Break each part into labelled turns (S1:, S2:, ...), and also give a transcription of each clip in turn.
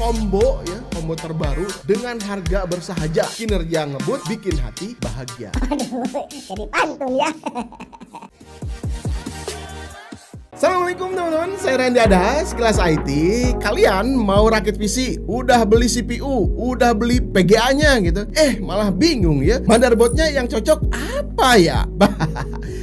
S1: combo ya, combo terbaru dengan harga bersahaja. Kinerja ngebut bikin hati bahagia.
S2: Aduh, jadi pantun ya.
S1: Assalamualaikum teman-teman, saya Randy Ada, Sekilas IT. Kalian mau rakit PC, udah beli CPU, udah beli PGA-nya gitu, malah bingung ya, motherboardnya yang cocok apa ya?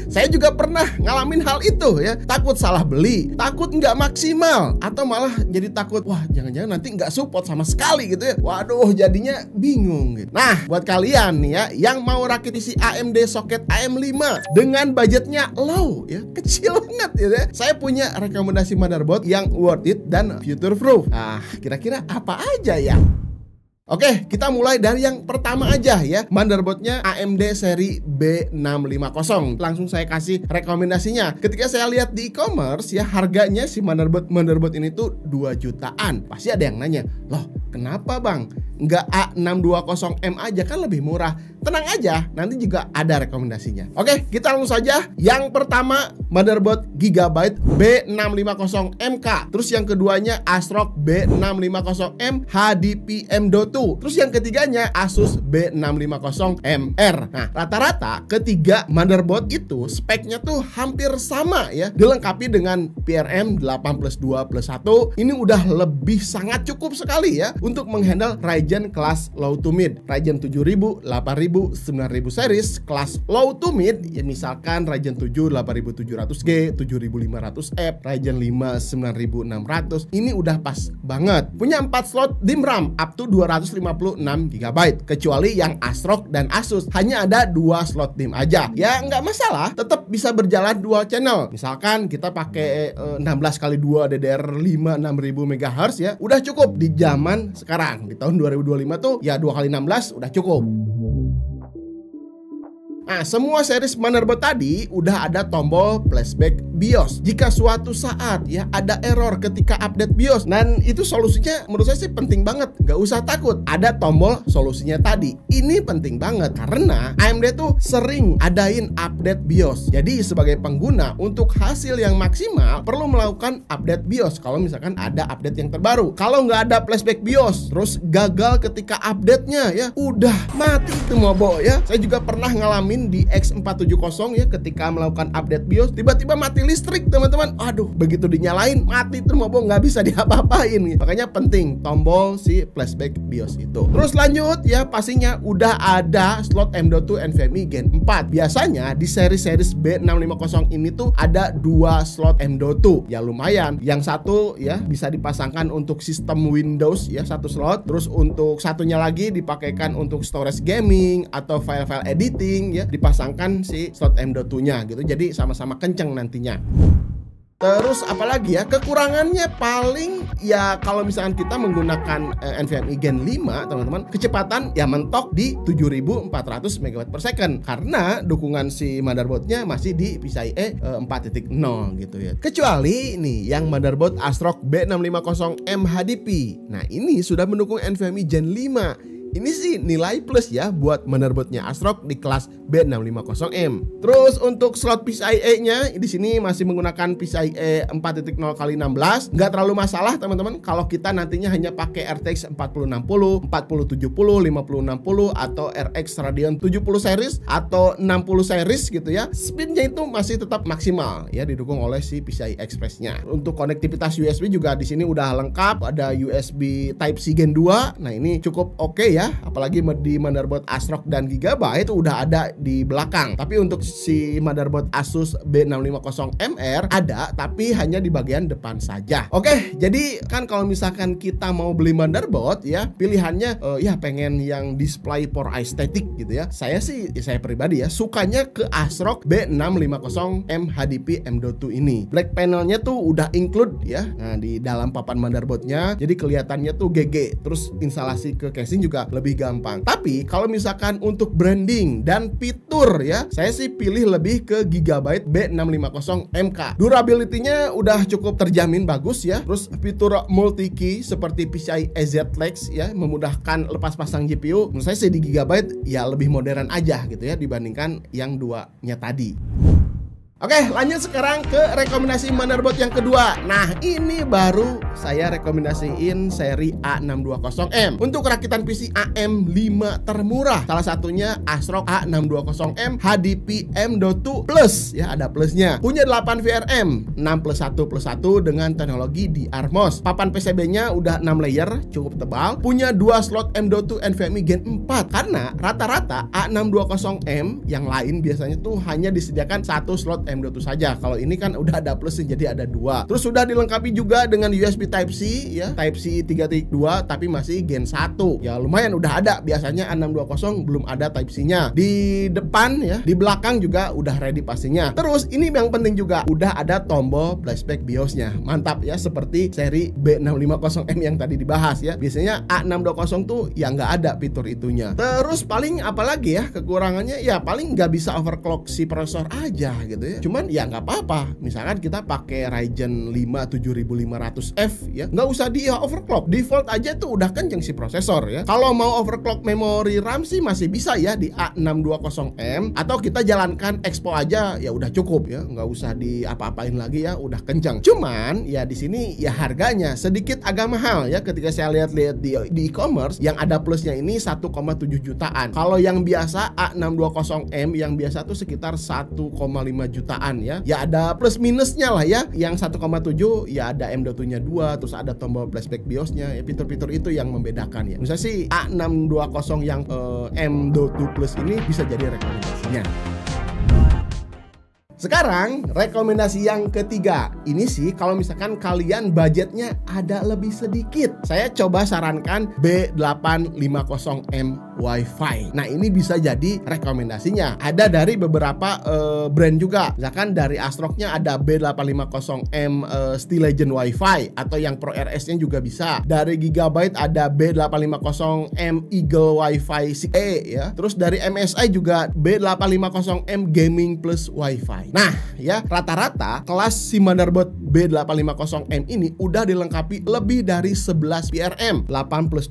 S1: Saya juga pernah ngalamin hal itu ya. Takut salah beli, takut nggak maksimal, atau malah jadi takut, wah jangan-jangan nanti nggak support sama sekali gitu ya. Waduh, jadinya bingung gitu. Nah, buat kalian nih ya yang mau rakit PC AMD soket AM5 dengan budgetnya low ya, kecil banget gitu ya, saya punya rekomendasi motherboard yang worth it dan future proof. Nah, kira-kira apa aja ya? Oke, kita mulai dari yang pertama aja ya. Motherboardnya AMD seri B650. Langsung saya kasih rekomendasinya. Ketika saya lihat di e-commerce ya, harganya si motherboard ini tuh 2 jutaan. Pasti ada yang nanya, loh kenapa bang? Nggak A620M aja, kan lebih murah. Tenang aja, nanti juga ada rekomendasinya. Oke, kita langsung saja. Yang pertama, motherboard Gigabyte B650MK. Terus yang keduanya ASRock B650M HDP M.2. Terus yang ketiganya Asus B650MR. Nah, rata-rata ketiga motherboard itu speknya tuh hampir sama ya. Dilengkapi dengan PRM 8+2+1. Ini udah lebih sangat cukup sekali ya untuk menghandle Ryzen kelas low to mid. Ryzen 7000, 8000, 9000 series kelas low to mid ya, misalkan Ryzen 7 8700G, 7500F, Ryzen 5 9600. Ini udah pas banget. Punya 4 slot DIMM RAM up to 256GB. Kecuali yang ASRock dan Asus hanya ada 2 slot DIMM aja. Ya nggak masalah, tetap bisa berjalan dual channel. Misalkan kita pakai 16x2 DDR5 6000 MHz ya, udah cukup di zaman sekarang. Di tahun 2025 tuh ya 2x16 udah cukup. Nah, semua series motherboard tadi udah ada tombol flashback BIOS. Jika suatu saat ya ada error ketika update BIOS, dan itu solusinya menurut saya sih penting banget. Gak usah takut, ada tombol solusinya tadi. Ini penting banget karena AMD tuh sering adain update BIOS. Jadi sebagai pengguna untuk hasil yang maksimal perlu melakukan update BIOS kalau misalkan ada update yang terbaru. Kalau nggak ada flashback BIOS terus gagal ketika update-nya ya, udah mati tuh mobo ya. Saya juga pernah ngalamin di X470 ya, ketika melakukan update BIOS tiba-tiba mati listrik teman-teman. Aduh, begitu dinyalain mati tuh mobo, nggak bisa diapa-apain nih. Makanya penting tombol si flashback BIOS itu. Terus lanjut ya, pastinya udah ada slot M.2 NVMe Gen 4. Biasanya di seri-series B650 ini tuh ada 2 slot M.2. Ya lumayan. Yang satu ya bisa dipasangkan untuk sistem Windows ya, 1 slot. Terus untuk satunya lagi dipakaikan untuk storage gaming atau file-file editing ya, dipasangkan si slot M.2-nya gitu. Jadi sama-sama kenceng nantinya. Terus apalagi ya, kekurangannya paling ya kalau misalkan kita menggunakan NVMe Gen 5 teman-teman, kecepatan ya mentok di 7400 MB/s karena dukungan si motherboardnya masih di PCIe 4.0 gitu ya. Kecuali nih yang motherboard ASRock B650M HDP. Nah, ini sudah mendukung NVMe Gen 5. Ini sih nilai plus ya buat motherboardnya ASRock di kelas B650M. Terus untuk slot PCIe-nya di sini masih menggunakan PCIe 4.0x16. Nggak terlalu masalah teman-teman kalau kita nantinya hanya pakai RTX 4060, 4070, 5060 atau RX Radeon 70 series atau 60 series gitu ya. Speednya itu masih tetap maksimal ya, didukung oleh si PCI Express-nya. Untuk konektivitas USB juga di sini udah lengkap, ada USB Type-C Gen 2. Nah, ini cukup oke ya, apalagi di motherboard ASRock dan Gigabyte itu udah ada di belakang. Tapi untuk si motherboard Asus B650MR ada, tapi hanya di bagian depan saja. Oke, jadi kan kalau misalkan kita mau beli motherboard ya, pilihannya ya pengen yang display for aesthetic gitu ya. Saya pribadi ya sukanya ke ASRock B650M HDP M.2 ini. Black panelnya tuh udah include ya, nah di dalam papan motherboardnya, jadi kelihatannya tuh GG. Terus instalasi ke casing juga lebih gampang. Tapi kalau misalkan untuk branding dan fitur ya, saya sih pilih lebih ke Gigabyte B650MK. Durability-nya udah cukup terjamin bagus ya. Terus fitur multi key seperti PCIe Z-Flex ya, memudahkan lepas pasang GPU. Menurut saya sih di Gigabyte ya lebih modern aja gitu ya dibandingkan yang duanya tadi. Oke, lanjut sekarang ke rekomendasi motherboard yang kedua. Nah, ini baru saya rekomendasiin seri A620M untuk rakitan PC AM5 termurah. Salah satunya ASRock A620M HDP M.2 Plus, ya ada plusnya. Punya 8 VRM 6+1+1 dengan teknologi DRMOS. Papan PCB-nya udah 6 layer, cukup tebal. Punya 2 slot M.2 NVMe Gen 4. Karena rata-rata A620M yang lain biasanya tuh hanya disediakan 1 slot M.2 saja. Kalau ini kan udah ada plus jadi ada 2. Terus sudah dilengkapi juga dengan USB Type C ya, Type C 3.2 tapi masih Gen 1. Ya lumayan udah ada. Biasanya A620 belum ada Type C-nya. Di depan ya, di belakang juga udah ready pastinya. Terus ini yang penting juga udah ada tombol flashback BIOS-nya. Mantap ya, seperti seri B650M yang tadi dibahas ya. Biasanya A620 tuh ya nggak ada fitur itunya. Terus paling apalagi ya kekurangannya, ya paling nggak bisa overclock si prosesor aja gitu ya. Cuman ya nggak apa-apa, misalkan kita pakai Ryzen 5 7500F ya, nggak usah di overclock, default aja tuh udah kenceng si prosesor ya. Kalau mau overclock memori RAM sih masih bisa ya di A620M, atau kita jalankan Expo aja ya udah cukup ya, nggak usah di apa-apain lagi ya, udah kenceng. Cuman ya di sini ya harganya sedikit agak mahal ya, ketika saya lihat-lihat di e-commerce yang ada plusnya ini 1,7 jutaan. Kalau yang biasa A620M yang biasa tuh sekitar 1,5 jutaan ya. Ya ada plus minusnya lah ya. Yang 1,7 ya ada M.2-nya 2, terus ada tombol flashback BIOS-nya. Ya fitur-fitur itu yang membedakan ya. Misalnya sih A620 yang M.2 Plus ini bisa jadi rekomendasinya. Sekarang rekomendasi yang ketiga. Ini sih kalau misalkan kalian budgetnya ada lebih sedikit, saya coba sarankan B850M Wi-Fi. Nah ini bisa jadi rekomendasinya. Ada dari beberapa brand juga. Misalkan dari ASRock-nya ada B850M Steel Legend Wi-Fi, atau yang Pro RS-nya juga bisa. Dari Gigabyte ada B850M Eagle Wi-Fi 6E ya. Terus dari MSI juga B850M Gaming Plus Wi-Fi. Nah ya, rata-rata kelas si motherboard B850M ini udah dilengkapi lebih dari 11 VRM 8+2+1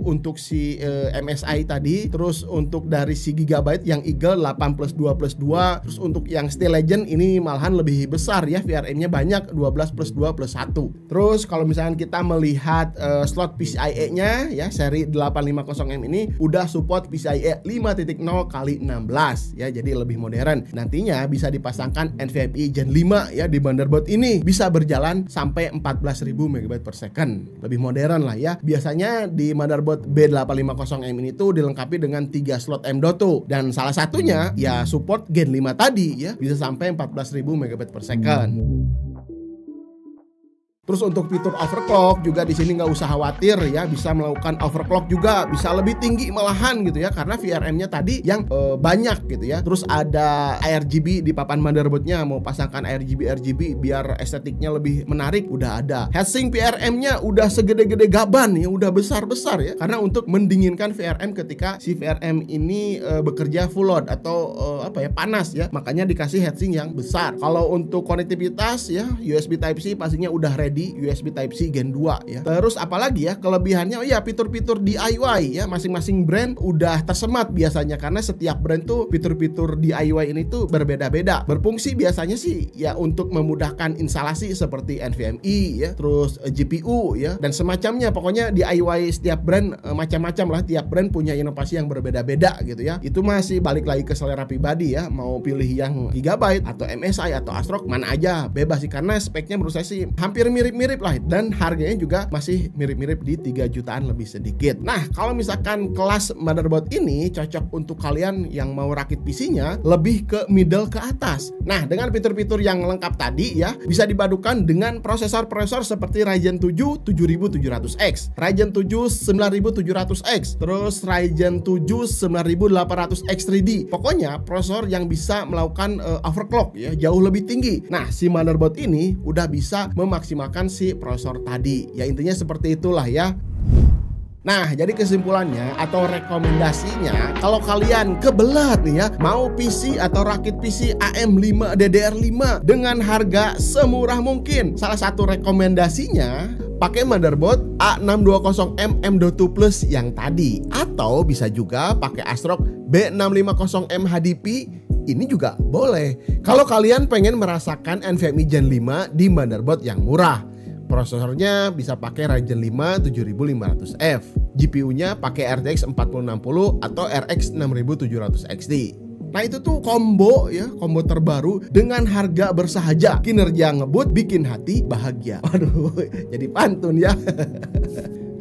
S1: untuk si MSI tadi. Terus untuk dari si Gigabyte yang Eagle 8+2+2. Terus untuk yang Steel Legend ini malahan lebih besar ya, VRM-nya banyak 12+2+1. Terus kalau misalkan kita melihat slot PCIe-nya ya, seri 850M ini udah support PCIe 5.0x16 ya, jadi lebih modern. Nantinya bisa dipasangkan NVMe Gen 5 ya di motherboard ini, bisa berjalan sampai 14.000 MB/s. Lebih modern lah ya. Biasanya di motherboard B850M ini tuh dilengkapi dengan 3 slot M.2, dan salah satunya ya support Gen 5 tadi ya, bisa sampai 14.000 MB/s. Terus untuk fitur overclock juga di sini nggak usah khawatir ya, bisa melakukan overclock juga, bisa lebih tinggi malahan gitu ya, karena VRM-nya tadi yang banyak gitu ya. Terus ada RGB di papan motherboardnya, mau pasangkan RGB biar estetiknya lebih menarik, udah ada. Heatsink VRM-nya udah segede-gede gaban ya, udah besar-besar ya, karena untuk mendinginkan VRM ketika si VRM ini bekerja full load atau panas ya, makanya dikasih heatsink yang besar. Kalau untuk konektivitas ya, USB Type C pastinya udah ready USB Type C Gen 2 ya. Terus apalagi ya kelebihannya, ya fitur-fitur DIY ya, masing-masing brand udah tersemat biasanya, karena setiap brand tuh fitur-fitur DIY ini tuh berbeda-beda. Berfungsi biasanya sih ya untuk memudahkan instalasi seperti NVMe ya, terus GPU ya, dan semacamnya. Pokoknya DIY setiap brand macam-macam lah, tiap brand punya inovasi yang berbeda-beda gitu ya. Itu masih balik lagi ke selera pribadi ya, mau pilih yang Gigabyte atau MSI atau ASRock mana aja bebas sih, karena speknya menurut saya sih hampir mirip-mirip lah, dan harganya juga masih mirip-mirip di 3 jutaan lebih sedikit. Nah, kalau misalkan kelas motherboard ini cocok untuk kalian yang mau rakit PC-nya lebih ke middle ke atas. Nah, dengan fitur-fitur yang lengkap tadi ya, bisa dipadukan dengan prosesor-prosesor seperti Ryzen 7 7700X, Ryzen 7 9700X, terus Ryzen 7 9800X 3D. Pokoknya prosesor yang bisa melakukan overclock ya, jauh lebih tinggi. Nah, si motherboard ini udah bisa memaksimalkan si prosesor tadi. Ya intinya seperti itulah ya. Nah, jadi kesimpulannya atau rekomendasinya, kalau kalian kebelat nih ya, mau PC atau rakit PC AM5 DDR5 dengan harga semurah mungkin, salah satu rekomendasinya pakai motherboard A620M M.2 Plus yang tadi, atau bisa juga pakai ASRock B650M HDP ini juga boleh. Kalau kalian pengen merasakan NVMe Gen 5 di motherboard yang murah. Prosesornya bisa pakai Ryzen 5 7500F. GPU-nya pakai RTX 4060 atau RX 6700 XT. Nah itu tuh combo terbaru dengan harga bersahaja. Kinerja ngebut bikin hati bahagia. Waduh, jadi pantun ya.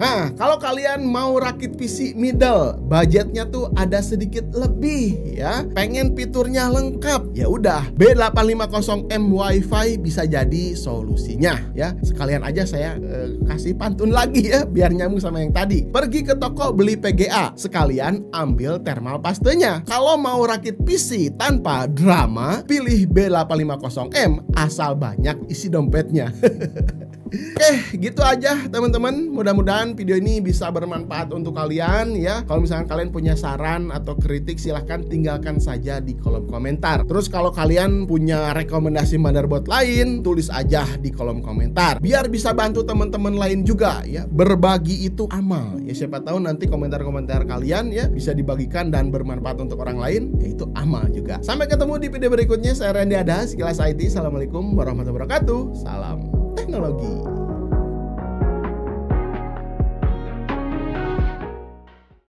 S1: Nah, kalau kalian mau rakit PC middle, budgetnya tuh ada sedikit lebih ya, pengen fiturnya lengkap, ya udah B850M Wi-Fi bisa jadi solusinya ya. Sekalian aja saya kasih pantun lagi ya, biar nyambung sama yang tadi. Pergi ke toko beli PGA, sekalian ambil thermal pastenya. Kalau mau rakit PC tanpa drama, pilih B850M asal banyak isi dompetnya. Oke, gitu aja teman-teman. Mudah-mudahan video ini bisa bermanfaat untuk kalian ya. Kalau misalkan kalian punya saran atau kritik, silahkan tinggalkan saja di kolom komentar. Terus kalau kalian punya rekomendasi motherboard lain, tulis aja di kolom komentar. Biar bisa bantu teman-teman lain juga ya. Berbagi itu amal. Ya siapa tahu nanti komentar-komentar kalian ya bisa dibagikan dan bermanfaat untuk orang lain, ya itu amal juga. Sampai ketemu di video berikutnya. Saya Randy Ada, Sekilas IT. Assalamualaikum warahmatullahi wabarakatuh. Salam teknologi.